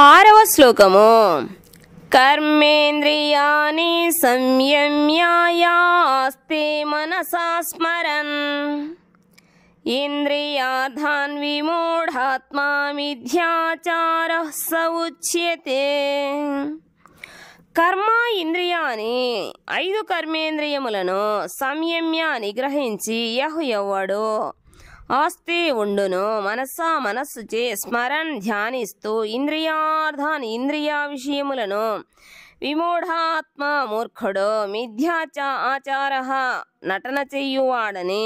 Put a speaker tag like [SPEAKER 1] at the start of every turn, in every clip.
[SPEAKER 1] ఆరవ శ్లోకము. కర్మేంద్రియాణి సంయమ్యాయాస్తే మనసా స్మరన్ ఇంద్రియార్థాన్ విమూఢాత్మా మిథ్యాచారః స ఉచ్యతే. కర్మ ఇంద్రియాని 5 కర్మేంద్రియములను సంయమ్య నిగ్రహించి యహుయవ్వడు ఆస్తే ఉండును మనస్సుచే స్మరన్ ధ్యానిస్తూ ఇంద్రియార్థాన్ని ఇంద్రియా విషయములను విమూఢాత్మ మూర్ఖుడు మిథ్యాచార నటన చెయ్యువాడని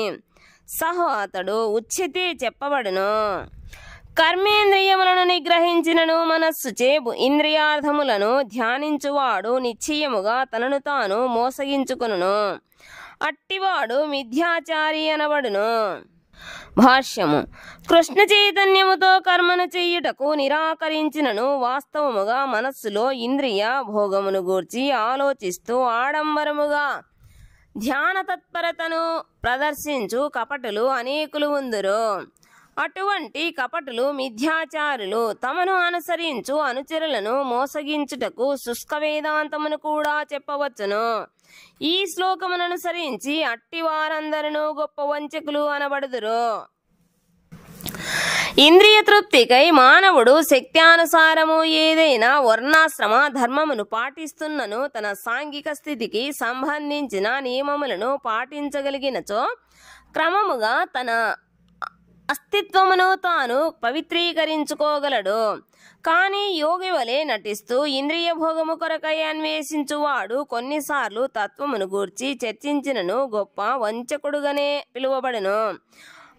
[SPEAKER 1] సహ అతడు ఉచ్యతే చెప్పబడును. కర్మేంద్రియములను నిగ్రహించినను మనస్సుచే ఇంద్రియార్థములను ధ్యానించువాడు నిశ్చయముగా తనను తాను మోసగించుకును, అట్టివాడు మిథ్యాచారి అనబడును. భాష్యము. కృష్ణ చైతన్యముతో కర్మను చెయ్యుటకు నిరాకరించినను వాస్తవముగా మనస్సులో ఇంద్రియ భోగమును గూర్చి ఆలోచిస్తూ ఆడంబరముగా ధ్యాన తత్పరతను ప్రదర్శించు కపటులు అనేకులు ఉందురు. అటువంటి కపటులు మిథ్యాచారులు తమను అనుసరించు అనుచరులను మోసగించుటకు శుష్క వేదాంతమును కూడా చెప్పవచ్చును. ఈ శ్లోకమును అనుసరించి అట్టి వారందరూ గొప్ప వంచకులు అనబడుదురు. ఇంద్రియ తృప్తికై మానవుడు శక్త్యానుసారము ఏదైనా వర్ణాశ్రమ ధర్మమును పాటిస్తున్నను తన సాంఘిక స్థితికి సంబంధించిన నియమములను పాటించగలిగినచో క్రమముగా తన అస్తిత్వమును తాను పవిత్రీకరించుకోగలడు. కానీ యోగి వలె నటిస్తూ ఇంద్రియ భోగము కొరకై అన్వేషించువాడు కొన్నిసార్లు తత్వమును గూర్చి చర్చించినను గొప్ప వంచకుడుగానే పిలువబడును.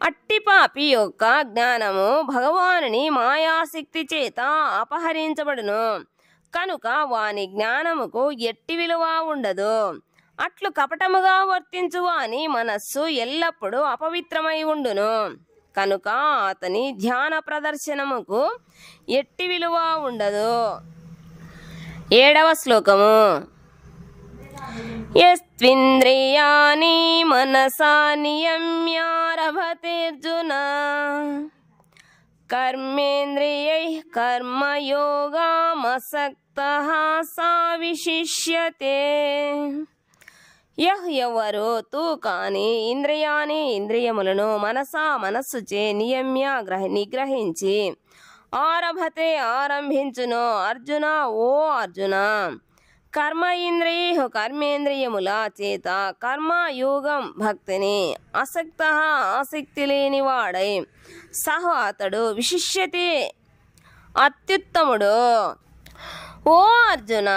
[SPEAKER 1] అట్టి పాపి యొక్క జ్ఞానము భగవానుని మాయాశక్తి చేత అపహరించబడును కనుక వాని జ్ఞానముకు ఎట్టి విలువ ఉండదు. అట్లు కపటముగా వర్తించు వాని మనస్సు ఎల్లప్పుడూ అపవిత్రమై ఉండును కనుక అతని ధ్యాన ప్రదర్శనముకు ఎట్టి విలువ ఉండదు. 7వ శ్లోకము. యస్త్వింద్రియాణి మనసా నియమ్యారభతేర్జున కర్మేంద్రియైః కర్మయోగామసక్తః సా విశిష్యతే. ఎవరు తూ కాని ఇంద్రియములను మనస్సుచే నిగ్రహించి ఆరభతే ఆరంభించును. అర్జున ఓ అర్జున, కర్మేంద్రియముల చేత కర్మయోగం భక్తిని ఆసక్తి లేనివాడై సహ అతడు విశిష్యతే అత్యుత్తముడు. ఓ అర్జున,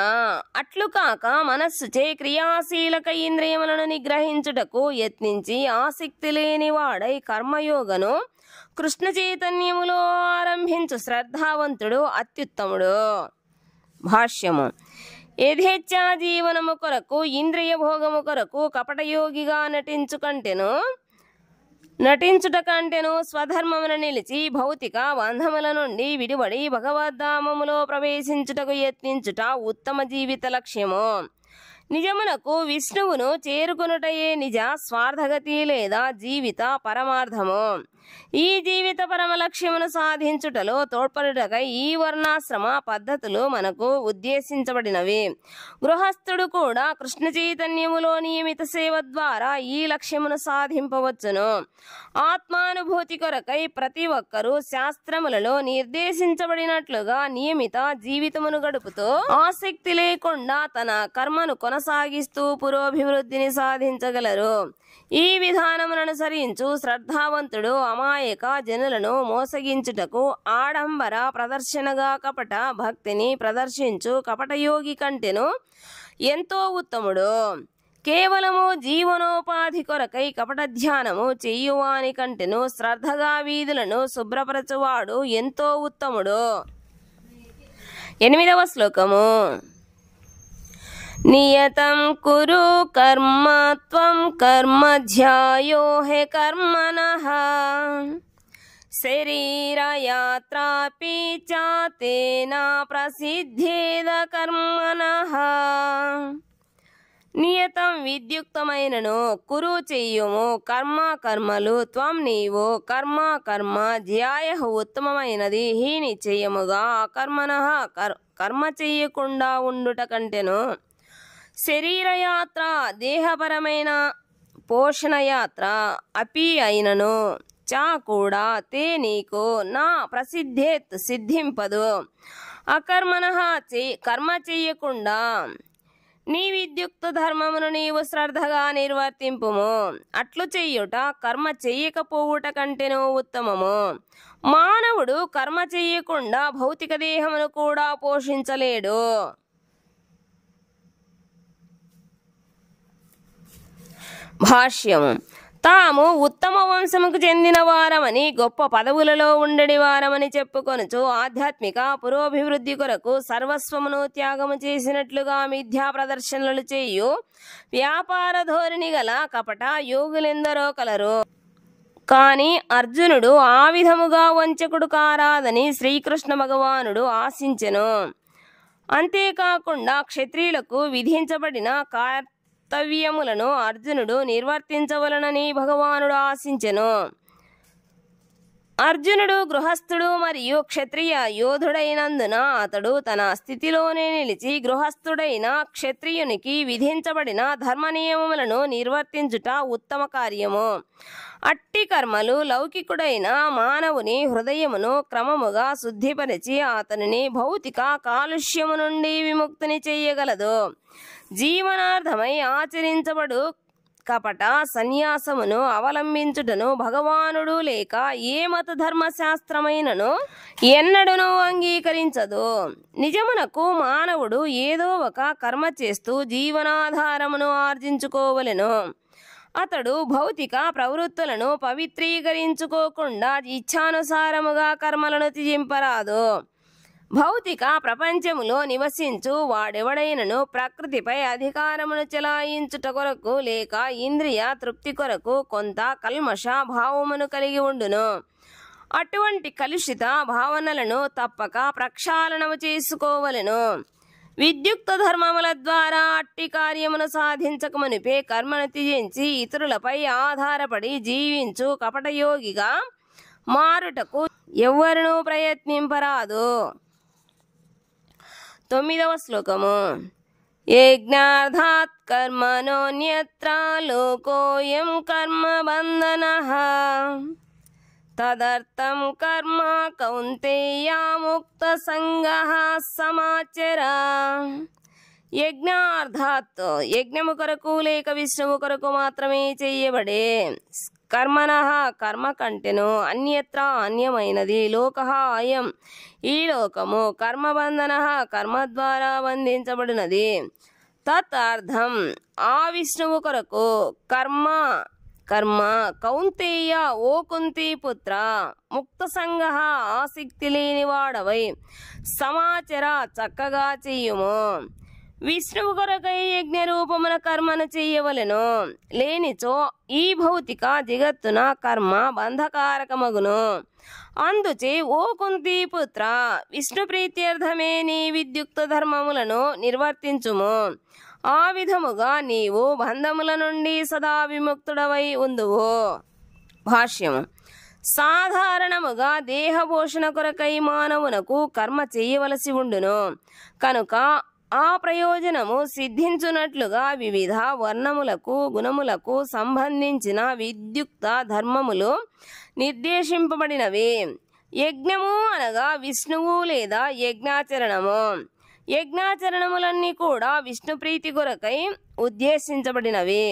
[SPEAKER 1] అట్లు కాక మనస్సుచే క్రియాశీలక ఇంద్రియములను నిగ్రహించుటకు యత్నించి ఆసక్తి లేనివాడై కర్మయోగను కృష్ణ చైతన్యములో ఆరంభించు శ్రద్ధావంతుడు అత్యుత్తముడు. భాష్యము. యథేచ్ఛా జీవనము కొరకు ఇంద్రియ భోగము కొరకు కపటయోగిగా నటించుట కంటెను స్వధర్మమును నిలిచి భౌతిక బంధముల నుండి విడివడి భగవద్ధామములో ప్రవేశించుటకు యత్నించుట ఉత్తమ జీవిత లక్ష్యము. నిజమునకు విష్ణువును చేరుకొనుటయే నిజ స్వార్థగతి లేదా జీవిత పరమార్థము. ఈ జీవిత పరమ లక్ష్యమును సాధించుటలో తోడ్పడుటకై ఈ వర్ణాశ్రమ పద్ధతులు మనకు ఉద్దేశించబడినవి. గృహస్థుడు కూడా కృష్ణ చైతన్యములో నియమిత సేవ ద్వారా ఈ లక్ష్యమును సాధింపవచ్చును. ఆత్మానుభూతి కొరకై ప్రతి ఒక్కరూ శాస్త్రములలో నిర్దేశించబడినట్లుగా నియమిత జీవితమును గడుపుతూ ఆసక్తి లేకుండా తన కర్మను కొనసాగిస్తూ పురోభివృద్ధిని సాధించగలరు. ఈ విధానమును అనుసరించు శ్రద్ధావంతుడు అమాయక జనులను మోసగించుటకు ఆడంబర ప్రదర్శనగా కపట భక్తిని ప్రదర్శించు కపటయోగి కంటెను ఎంతో ఉత్తముడు. కేవలము జీవనోపాధి కొరకై కపట ధ్యానము చెయ్యువాని కంటెను శ్రద్ధగా వీధులను శుభ్రపరచువాడు ఎంతో ఉత్తముడు. 8వ శ్లోకము. నియతం కురు కర్మ త్వం కర్మ ధ్యాయో హే కర్మణః శరీరయాత్రాపి చ తేన ప్రసిద్ధేద కర్మణః నియతం విద్యుక్తమైనను కురు చెయ్యుము కర్మ కర్మలు త్వం నీవు కర్మ కర్మ ధ్యాయ ఉత్తమమైనది హీ నిశ్చయముగా అకర్మణః కర్మ చెయ్యకుండా ఉండుట కంటెను. శరీరయాత్ర దేహపరమైన పోషణయాత్ర అపి అయినను చా కూడా తే నీకు నా ప్రసిద్ధేత్ సిద్ధింపదు. అకర్మణః కర్మ చెయ్యకుండా నీ విద్యుక్త ధర్మమును నీవు శ్రద్ధగా నిర్వర్తింపుము. అట్లు చెయ్యుట కర్మ చెయ్యకపోవుట కంటెను ఉత్తమము. మానవుడు కర్మ చెయ్యకుండా భౌతిక దేహమును కూడా పోషించలేడు. భాష్యము. తాము ఉత్తమ వంశముకు చెందిన వారమని గొప్ప పదవులలో ఉండడి వారమని చెప్పుకొనుచు ఆధ్యాత్మిక పురోభివృద్ధి కొరకు సర్వస్వమును త్యాగము చేసినట్లుగా మిథ్యా ప్రదర్శనలు చేయు వ్యాపార ధోరణి గల కపట యోగులెందరో కలరు. కాని అర్జునుడు ఆ విధముగా వంచకుడు కారాదని శ్రీకృష్ణ భగవానుడు ఆశించెను. అంతేకాకుండా క్షత్రియులకు విధించబడిన కర్తవ్యములను అర్జునుడు నిర్వర్తించవలనని భగవానుడు ఆశించెను. అర్జునుడు గృహస్థుడు మరియు క్షత్రియ యోధుడైనందున అతడు తన స్థితిలోనే నిలిచి గృహస్థుడైన క్షత్రియునికి విధించబడిన ధర్మ నియమములను నిర్వర్తించుట ఉత్తమ కార్యము. అట్టి కర్మలు లౌకికుడైన మానవుని హృదయమును క్రమముగా శుద్ధిపరిచి అతనిని భౌతిక కాలుష్యము నుండి విముక్తిని చేయగలదు. జీవనార్థమై ఆచరించబడు కపట సన్యాసమును అవలంబించుటను భగవానుడు లేక ఏ మత ధర్మశాస్త్రమైనను ఎన్నడూనూ అంగీకరించదు. నిజమునకు మానవుడు ఏదో ఒక కర్మ చేస్తూ జీవనాధారమును ఆర్జించుకోవలెను. అతడు భౌతిక ప్రవృత్తులను పవిత్రీకరించుకోకుండా ఇచ్ఛానుసారముగా కర్మలను త్యజింపరాదు. భౌతిక ప్రపంచములో నివసించు వాడెవడైనను ప్రకృతిపై అధికారమును చెలాయించుట కొరకు లేక ఇంద్రియ తృప్తి కొరకు కొంత కల్మష భావమును కలిగి ఉండును. అటువంటి కలుషిత భావనలను తప్పక ప్రక్షాళనము చేసుకోవలెను. విద్యుక్త ధర్మముల ద్వారా అట్టి కార్యమును సాధించకమునిపే కర్మను త్యజించి ఇతరులపై ఆధారపడి జీవించు కపటయోగిగా మారుటకు ఎవ్వరునూ ప్రయత్నింపరాదు. 9వ శ్లోకము. యజ్ఞార్థాత్ కర్మణోన్యత్ర లోకోయం కర్మ బంధనః తదర్థం కర్మ కౌంతేయ ముక్త సంగః సమాచర. యజ్ఞార్థాత్ యజ్ఞము కొరకు లేక విష్ణువు కొరకు మాత్రమే చేయబడే కర్మణః కర్మ కంటెను అన్యత్ర అన్యమైనది లోకః అయం ఈ లోకము కర్మబంధనః కర్మ ద్వారా బంధించబడినది. తత్ అర్థం ఆ విష్ణువు కొరకు కర్మ కర్మ కౌంతేయ ఓ కుంతి పుత్ర ముక్త సంగః ఆసక్తి లేనివాడవై సమాచర చక్కగా చెయ్యుము. విష్ణువు కొరకై యజ్ఞ రూపమున కర్మను చెయ్యవలెను. లేనిచో ఈ భౌతిక జగత్తున కర్మ బంధకారకమగును. అందుచే ఓ కుంతి పుత్ర విష్ణు ప్రీత్యర్థమే నీ విద్యుక్త ధర్మములను నిర్వర్తించుము. ఆ విధముగా నీవు బంధముల నుండి సదా విముక్తుడవై ఉందువు. భాష్యము. సాధారణముగా దేహపోషణ కొరకై మానవునకు కర్మ చేయవలసి ఉండును. కనుక ఆ ప్రయోజనము సిద్ధించునట్లుగా వివిధ వర్ణములకు గుణములకు సంబంధించిన విద్యుక్త ధర్మములు నిర్దేశింపబడినవి. యజ్ఞము అనగా విష్ణువు లేదా యజ్ఞాచరణము. యజ్ఞాచరణములన్నీ కూడా విష్ణు ప్రీతి కొరకై ఉద్దేశించబడినవి.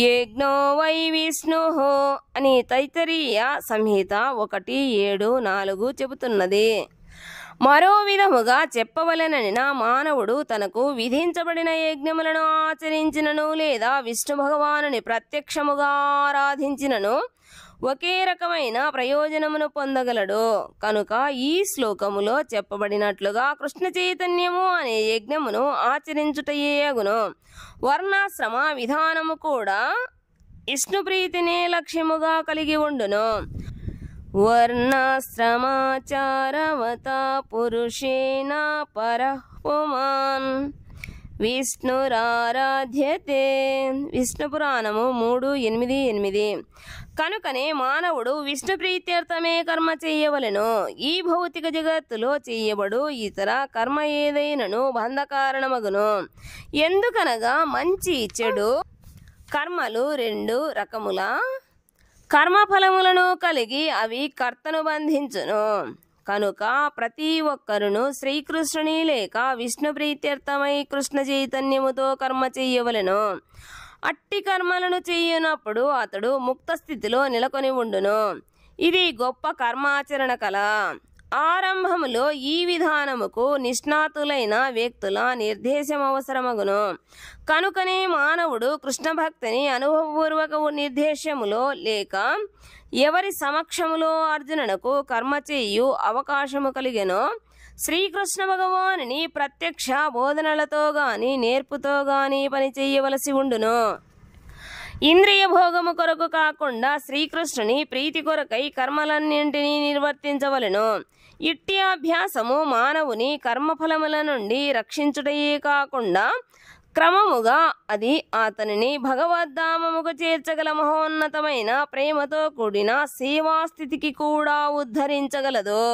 [SPEAKER 1] యజ్ఞో వై విష్ణు అని తైత్తరీయ సంహిత 1:7-4 చెబుతున్నది. మరో విధముగా చెప్పవలెనని మానవుడు తనకు విధించబడిన యజ్ఞములను ఆచరించినను లేదా విష్ణు భగవానుని ప్రత్యక్షముగా ఆరాధించినను ఒకే రకమైన ప్రయోజనమును పొందగలడు. కనుక ఈ శ్లోకములో చెప్పబడినట్లుగా కృష్ణ చైతన్యము అనే యజ్ఞమును ఆచరించుటయే అగును. వర్ణాశ్రమ విధానము కూడా విష్ణు ప్రీతినే లక్ష్యముగా కలిగి ఉండును. వర్ణాశ్రమాచారవత పురుషేణ పరః పుమాన్ విష్ణురారాధ్యతే. విష్ణు పురాణము 3:8-8. కనుకనే మానవుడు విష్ణు ప్రీత్యర్థమే కర్మ చేయవలెను. ఈ భౌతిక జగత్తులో చేయబడు ఇతర కర్మ ఏదైనను బంధకారణమగును. ఎందుకనగా మంచి చెడు కర్మలు 2 రకముల కర్మఫలములను కలిగి అవి కర్తను బంధించును. కనుక ప్రతి ఒక్కరును శ్రీకృష్ణుని లేక విష్ణు ప్రీత్యర్థమై కృష్ణ చైతన్యముతో కర్మ చెయ్యవలెను. అట్టి కర్మలను చెయ్యనప్పుడు అతడు ముక్త స్థితిలో నెలకొని ఉండును. ఇది గొప్ప కర్మాచరణ కళ. ఆరంభములో ఈ విధానముకు నిష్ణాతులైన వ్యక్తుల నిర్దేశం అవసరమగును. కనుకనే మానవుడు కృష్ణ భక్తిని అనుభవపూర్వక నిర్దేశములో లేక ఎవరి సమక్షములో అర్జునునకు కర్మ చేయు అవకాశము కలిగెనో శ్రీకృష్ణ భగవానుని ప్రత్యక్ష బోధనలతో గాని నేర్పుతో గాని పని చేయవలసి ఉండును. ఇంద్రియ భోగము కొరకు కాకుండా శ్రీకృష్ణుని ప్రీతి కొరకై కర్మలన్నింటినీ నిర్వర్తించవలెను. ఇట్టి అభ్యాసము మానవుని కర్మఫలముల నుండి రక్షించుటయే కాకుండా క్రమముగా అది అతనిని భగవద్ధామముకు చేర్చగల మహోన్నతమైన ప్రేమతో కూడిన సేవాస్థితికి కూడా ఉద్ధరించగలదు.